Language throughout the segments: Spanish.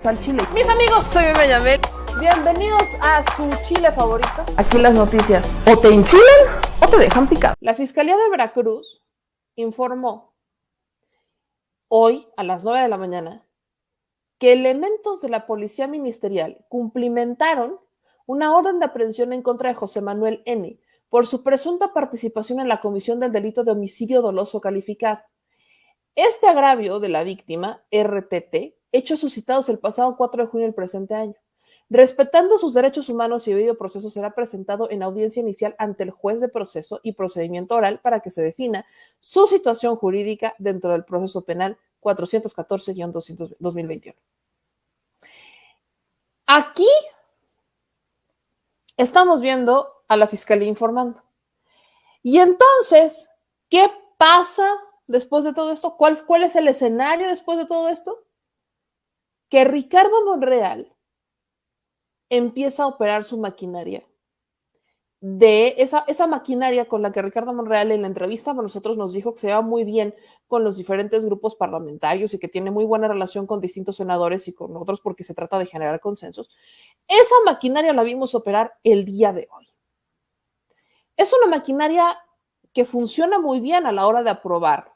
Al chile. Mis amigos, soy Bebe Yamel. Bienvenidos a su chile favorito. Aquí las noticias o te enchilan o te dejan picado. La Fiscalía de Veracruz informó hoy a las 9 de la mañana que elementos de la Policía Ministerial cumplimentaron una orden de aprehensión en contra de José Manuel N. por su presunta participación en la comisión del delito de homicidio doloso calificado. Este agravio de la víctima, RTT, hechos suscitados el pasado 4 de junio del presente año. Respetando sus derechos humanos y debido proceso, será presentado en audiencia inicial ante el juez de proceso y procedimiento oral para que se defina su situación jurídica dentro del proceso penal 414-2021. Aquí estamos viendo a la Fiscalía informando. Y entonces, ¿qué pasa después de todo esto? ¿Cuál es el escenario después de todo esto? Que Ricardo Monreal empieza a operar su maquinaria. De esa maquinaria con la que Ricardo Monreal en la entrevista a nosotros nos dijo que se va muy bien con los diferentes grupos parlamentarios y que tiene muy buena relación con distintos senadores y con otros porque se trata de generar consensos. Esa maquinaria la vimos operar el día de hoy. Es una maquinaria que funciona muy bien a la hora de aprobar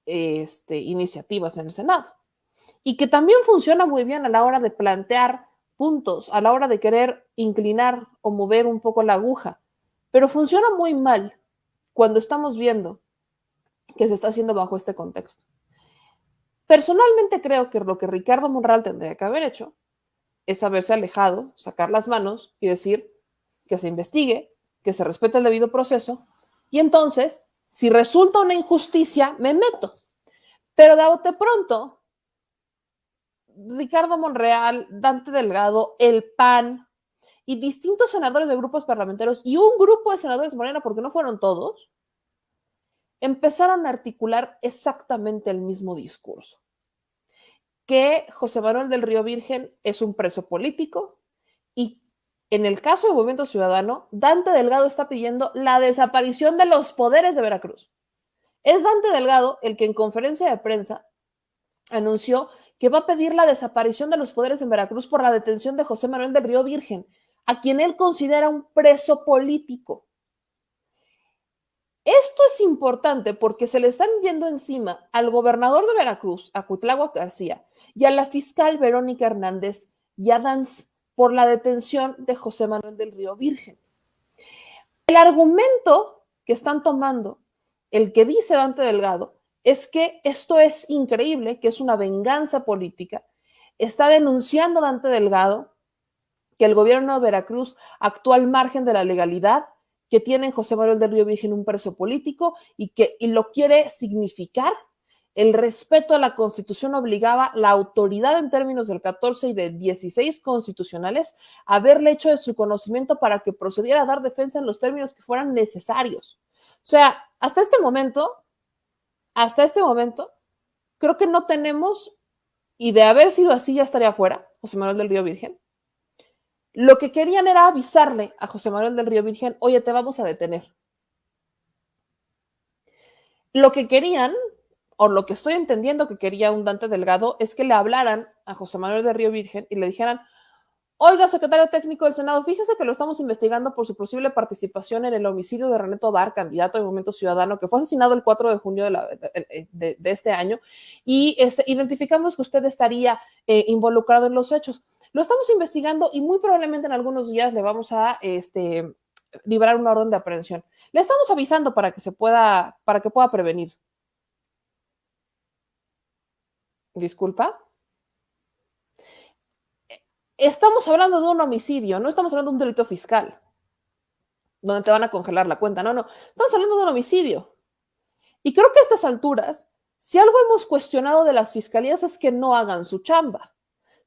iniciativas en el Senado y que también funciona muy bien a la hora de plantear puntos, a la hora de querer inclinar o mover un poco la aguja, pero funciona muy mal cuando estamos viendo que se está haciendo bajo este contexto. Personalmente creo que lo que Ricardo Monreal tendría que haber hecho es haberse alejado, sacar las manos y decir que se investigue, que se respete el debido proceso y entonces, si resulta una injusticia, me meto. Pero de bote pronto, Ricardo Monreal, Dante Delgado, el PAN y distintos senadores de grupos parlamentarios y un grupo de senadores de Morena, porque no fueron todos, empezaron a articular exactamente el mismo discurso. Que José Manuel del Río Virgen es un preso político y en el caso del Movimiento Ciudadano, Dante Delgado está pidiendo la desaparición de los poderes de Veracruz. Es Dante Delgado el que en conferencia de prensa anunció que va a pedir la desaparición de los poderes en Veracruz por la detención de José Manuel del Río Virgen, a quien él considera un preso político. Esto es importante porque se le están yendo encima al gobernador de Veracruz, a Cuitláhuac García, y a la fiscal Verónica Hernández Yadans por la detención de José Manuel del Río Virgen. El argumento que están tomando, el que dice Dante Delgado, es que esto es increíble, que es una venganza política. Está denunciando Dante Delgado que el gobierno de Veracruz actúa al margen de la legalidad, que tiene en José Manuel del Río Virgen un preso político y lo quiere significar. El respeto a la Constitución obligaba la autoridad en términos del 14 y del 16 constitucionales a haberle hecho de su conocimiento para que procediera a dar defensa en los términos que fueran necesarios. O sea, hasta este momento, creo que no tenemos, y de haber sido así ya estaría fuera, José Manuel del Río Virgen. Lo que querían era avisarle a José Manuel del Río Virgen, oye, te vamos a detener. Lo que querían, o lo que estoy entendiendo que quería un Dante Delgado, es que le hablaran a José Manuel del Río Virgen y le dijeran, oiga, secretario técnico del Senado, fíjese que lo estamos investigando por su posible participación en el homicidio de René Tobar, candidato del Movimiento Ciudadano, que fue asesinado el 4 de junio de este año, y identificamos que usted estaría involucrado en los hechos. Lo estamos investigando y muy probablemente en algunos días le vamos a librar una orden de aprehensión. Le estamos avisando para que pueda prevenir. Disculpa. Estamos hablando de un homicidio, no estamos hablando de un delito fiscal, donde te van a congelar la cuenta. No. Estamos hablando de un homicidio. Y creo que a estas alturas, si algo hemos cuestionado de las fiscalías es que no hagan su chamba.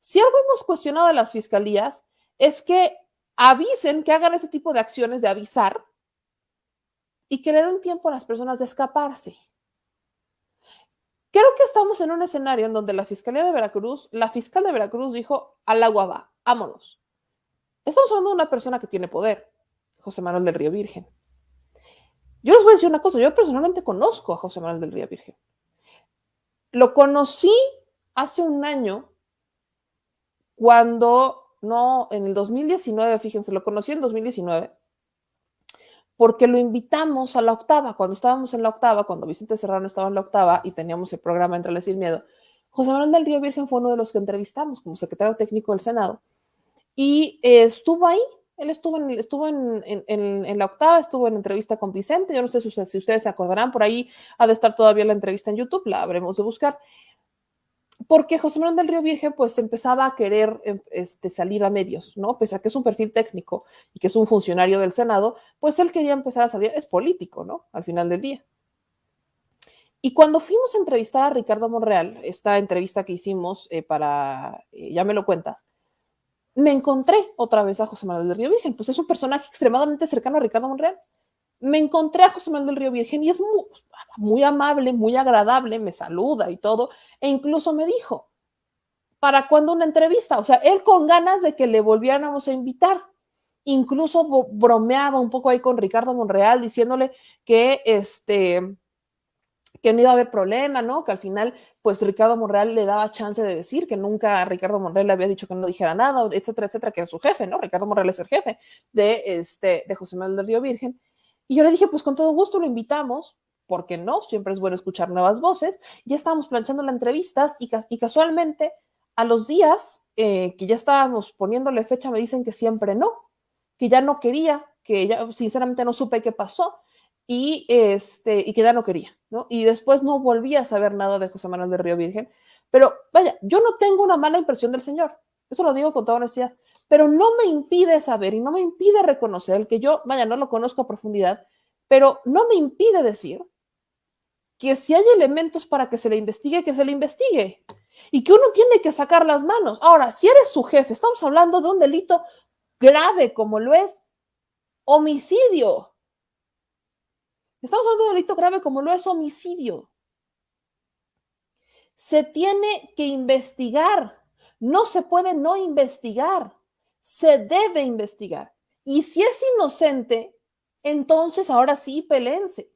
Si algo hemos cuestionado de las fiscalías es que avisen, que hagan ese tipo de acciones de avisar y que le den tiempo a las personas de escaparse. Creo que estamos en un escenario en donde la fiscal de Veracruz dijo, al agua va, vámonos. Estamos hablando de una persona que tiene poder, José Manuel del Río Virgen. Yo les voy a decir una cosa, yo personalmente conozco a José Manuel del Río Virgen. Lo conocí hace un año cuando, no, en el 2019, fíjense, lo conocí en 2019, porque lo invitamos a la octava, cuando estábamos en la octava, cuando Vicente Serrano estaba en la octava y teníamos el programa Entrale sin Miedo, José Manuel del Río Virgen fue uno de los que entrevistamos como secretario técnico del Senado y estuvo ahí. Él estuvo en la octava, estuvo en entrevista con Vicente. Yo no sé si ustedes se acordarán, por ahí ha de estar todavía la entrevista en YouTube, la habremos de buscar. Porque José Manuel del Río Virgen pues empezaba a querer salir a medios, ¿no? Pese a que es un perfil técnico y que es un funcionario del Senado, pues él quería empezar a salir, es político, ¿no? Al final del día. Y cuando fuimos a entrevistar a Ricardo Monreal, esta entrevista que hicimos Ya me lo cuentas, me encontré otra vez a José Manuel del Río Virgen, pues es un personaje extremadamente cercano a Ricardo Monreal. Me encontré a José Manuel del Río Virgen y es muy amable, muy agradable, me saluda y todo, e incluso me dijo, ¿para cuándo una entrevista? O sea, él con ganas de que le volviéramos a invitar. Incluso bromeaba un poco ahí con Ricardo Monreal, diciéndole que que no iba a haber problema, ¿no? Que al final, pues Ricardo Monreal le daba chance de decir que nunca Ricardo Monreal le había dicho que no dijera nada, etcétera, etcétera, que era su jefe, ¿no? Ricardo Monreal es el jefe de José Manuel del Río Virgen. Y yo le dije, pues con todo gusto lo invitamos, porque no, siempre es bueno escuchar nuevas voces. Ya estábamos planchando las entrevistas y casualmente a los días que ya estábamos poniéndole fecha me dicen que siempre no, que ya no quería, que ya sinceramente no supe qué pasó y que ya no quería, ¿no? Y después no volví a saber nada de José Manuel del Río Virgen, pero vaya, yo no tengo una mala impresión del señor, eso lo digo con toda honestidad, pero no me impide saber y no me impide reconocer que yo, vaya, no lo conozco a profundidad, pero no me impide decir que si hay elementos para que se le investigue y que uno tiene que sacar las manos. Ahora, si eres su jefe, estamos hablando de un delito grave como lo es homicidio. Estamos hablando de un delito grave como lo es homicidio. Se tiene que investigar. No se puede no investigar. Se debe investigar. Y si es inocente, entonces ahora sí peléense.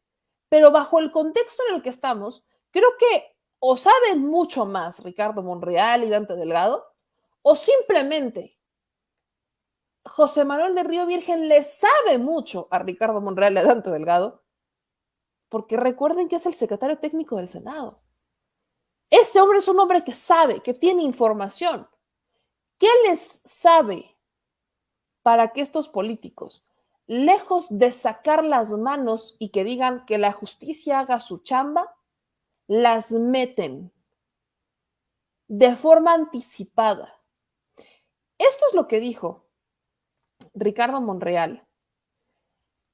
Pero bajo el contexto en el que estamos, creo que o saben mucho más Ricardo Monreal y Dante Delgado, o simplemente José Manuel del Río Virgen le sabe mucho a Ricardo Monreal y a Dante Delgado, porque recuerden que es el secretario técnico del Senado. Ese hombre es un hombre que sabe, que tiene información. ¿Qué les sabe para que estos políticos, lejos de sacar las manos y que digan que la justicia haga su chamba, las meten de forma anticipada? Esto es lo que dijo Ricardo Monreal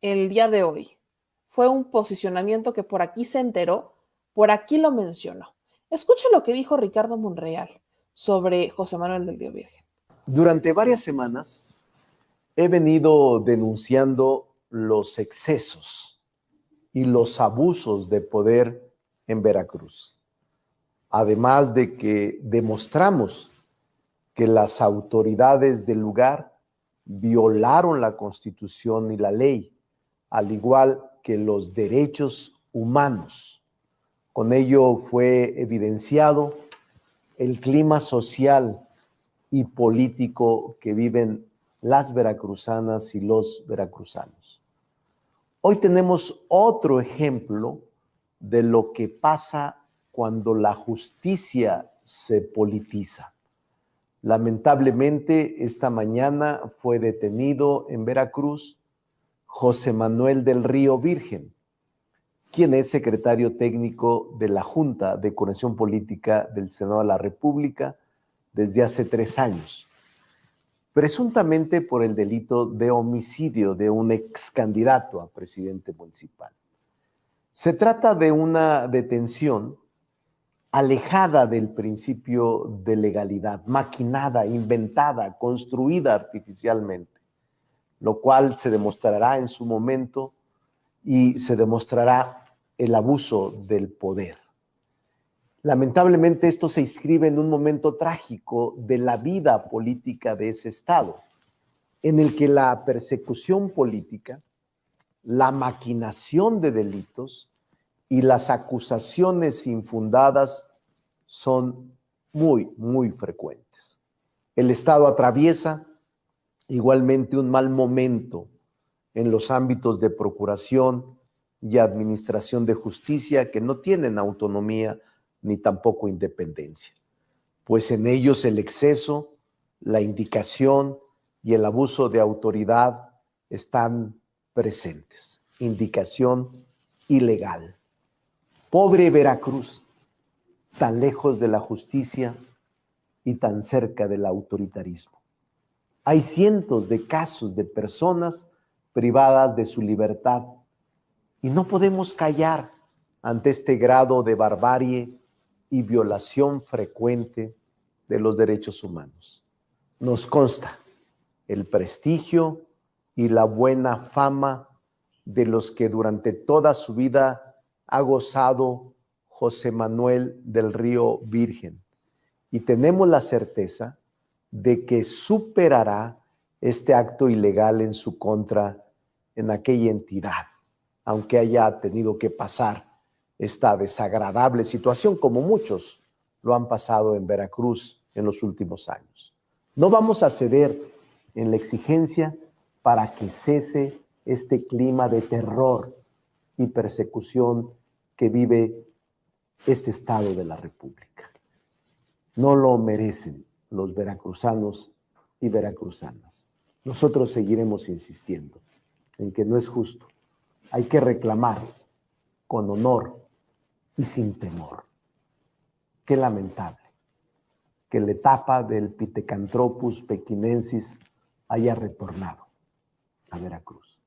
el día de hoy. Fue un posicionamiento que por aquí se enteró, por aquí lo mencionó. Escuche lo que dijo Ricardo Monreal sobre José Manuel del Río Virgen. Durante varias semanas he venido denunciando los excesos y los abusos de poder en Veracruz. Además de que demostramos que las autoridades del lugar violaron la Constitución y la ley, al igual que los derechos humanos. Con ello fue evidenciado el clima social y político que viven las veracruzanas y los veracruzanos. Hoy tenemos otro ejemplo de lo que pasa cuando la justicia se politiza. Lamentablemente, esta mañana fue detenido en Veracruz José Manuel del Río Virgen, quien es secretario técnico de la Junta de Coordinación Política del Senado de la República desde hace 3 años, presuntamente por el delito de homicidio de un ex candidato a presidente municipal. Se trata de una detención alejada del principio de legalidad, maquinada, inventada, construida artificialmente, lo cual se demostrará en su momento y se demostrará el abuso del poder. Lamentablemente esto se inscribe en un momento trágico de la vida política de ese estado, en el que la persecución política, la maquinación de delitos y las acusaciones infundadas son muy, muy frecuentes. El Estado atraviesa igualmente un mal momento en los ámbitos de procuración y administración de justicia que no tienen autonomía ni tampoco independencia, pues en ellos el exceso, la indicación y el abuso de autoridad están presentes. Indicación ilegal. Pobre Veracruz, tan lejos de la justicia y tan cerca del autoritarismo. Hay cientos de casos de personas privadas de su libertad y no podemos callar ante este grado de barbarie y violación frecuente de los derechos humanos. Nos consta el prestigio y la buena fama de los que durante toda su vida ha gozado José Manuel del Río Virgen, y tenemos la certeza de que superará este acto ilegal en su contra en aquella entidad, aunque haya tenido que pasar esta desagradable situación, como muchos lo han pasado en Veracruz en los últimos años. No vamos a ceder en la exigencia para que cese este clima de terror y persecución que vive este Estado de la República. No lo merecen los veracruzanos y veracruzanas. Nosotros seguiremos insistiendo en que no es justo. Hay que reclamar con honor y sin temor. Qué lamentable que la etapa del Pithecanthropus pekinensis haya retornado a Veracruz.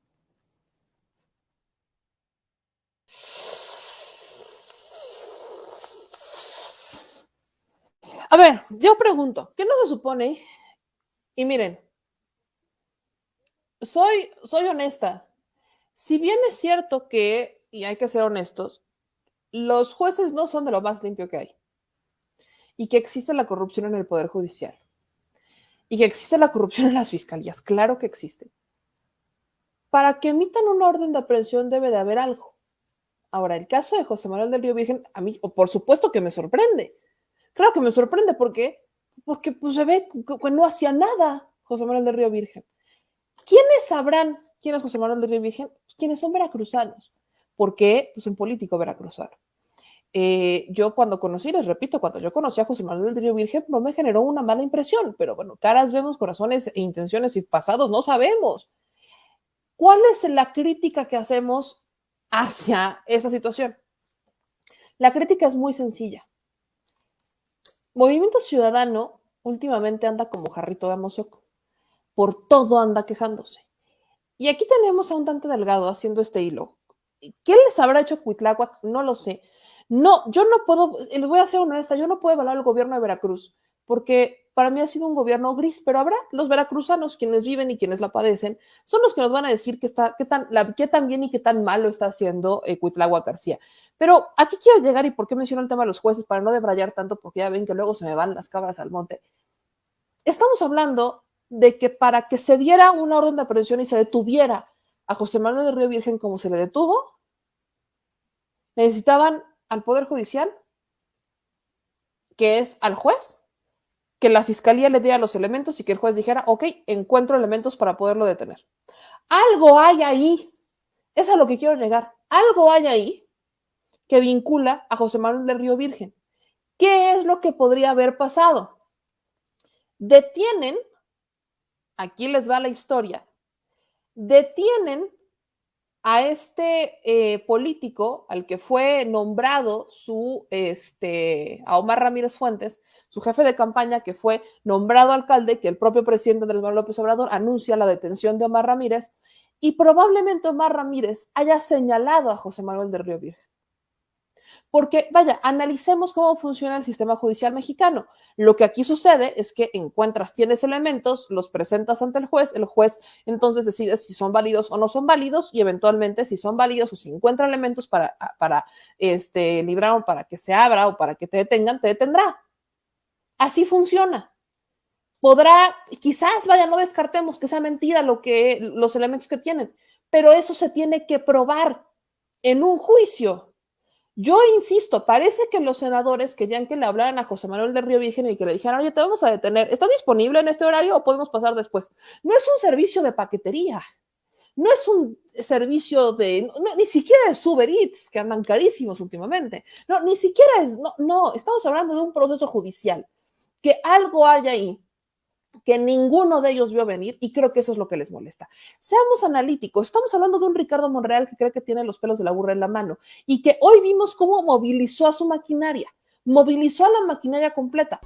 A ver, yo pregunto, ¿qué no se supone? Y miren, soy honesta. Si bien es cierto que, y hay que ser honestos, los jueces no son de lo más limpio que hay, y que existe la corrupción en el Poder Judicial, y que existe la corrupción en las fiscalías, claro que existe. Para que emitan una orden de aprehensión debe de haber algo. Ahora, el caso de José Manuel del Río Virgen, a mí, por supuesto que me sorprende. Claro que me sorprende, ¿por qué? Porque pues, se ve que no hacía nada José Manuel del Río Virgen. ¿Quiénes sabrán quién es José Manuel del Río Virgen? Quienes son veracruzanos. ¿Por qué? Pues un político veracruzano. Yo cuando conocí, les repito, cuando yo conocí a José Manuel del Río Virgen, no me generó una mala impresión, pero bueno, caras vemos, corazones e intenciones y pasados no sabemos. ¿Cuál es la crítica que hacemos hacia esa situación? La crítica es muy sencilla. Movimiento Ciudadano últimamente anda como jarrito de amozoco. Por todo anda quejándose. Y aquí tenemos a un Dante Delgado haciendo este hilo. ¿Qué les habrá hecho Cuitláhuac? No lo sé. No, yo no puedo, les voy a ser honesta, yo no puedo evaluar el gobierno de Veracruz, porque para mí ha sido un gobierno gris, pero habrá los veracruzanos, quienes viven y quienes la padecen, son los que nos van a decir qué tan bien y qué tan malo está haciendo Cuitláhuac García. Pero aquí quiero llegar, y por qué menciono el tema de los jueces, para no debrayar tanto, porque ya ven que luego se me van las cabras al monte. Estamos hablando de que para que se diera una orden de aprehensión y se detuviera a José Manuel del Río Virgen como se le detuvo, necesitaban al Poder Judicial, que es al juez, que la fiscalía le diera los elementos y que el juez dijera, ok, encuentro elementos para poderlo detener. Algo hay ahí, es a lo que quiero llegar, algo hay ahí que vincula a José Manuel del Río Virgen. ¿Qué es lo que podría haber pasado? Detienen, aquí les va la historia, detienen a este político al que fue nombrado a Omar Ramírez Fuentes, su jefe de campaña, que fue nombrado alcalde, que el propio presidente Andrés Manuel López Obrador anuncia la detención de Omar Ramírez, y probablemente Omar Ramírez haya señalado a José Manuel del Río Virgen. Porque, vaya, analicemos cómo funciona el sistema judicial mexicano. Lo que aquí sucede es que tienes elementos, los presentas ante el juez entonces decide si son válidos o no son válidos, y eventualmente si son válidos o si encuentra elementos para librar o para que se abra o para que te detengan, te detendrá. Así funciona. Quizás, no descartemos que sea mentira los elementos que tienen, pero eso se tiene que probar en un juicio. Yo insisto, parece que los senadores querían que le hablaran a José Manuel del Río Virgen y que le dijeran, oye, te vamos a detener, ¿estás disponible en este horario o podemos pasar después? No es un servicio de paquetería, no es un servicio de, no, ni siquiera es Uber Eats, que andan carísimos últimamente, no, ni siquiera es, no, estamos hablando de un proceso judicial, que algo hay ahí que ninguno de ellos vio venir y creo que eso es lo que les molesta. Seamos analíticos, estamos hablando de un Ricardo Monreal que cree que tiene los pelos de la burra en la mano y que hoy vimos cómo movilizó a su maquinaria, movilizó a la maquinaria completa.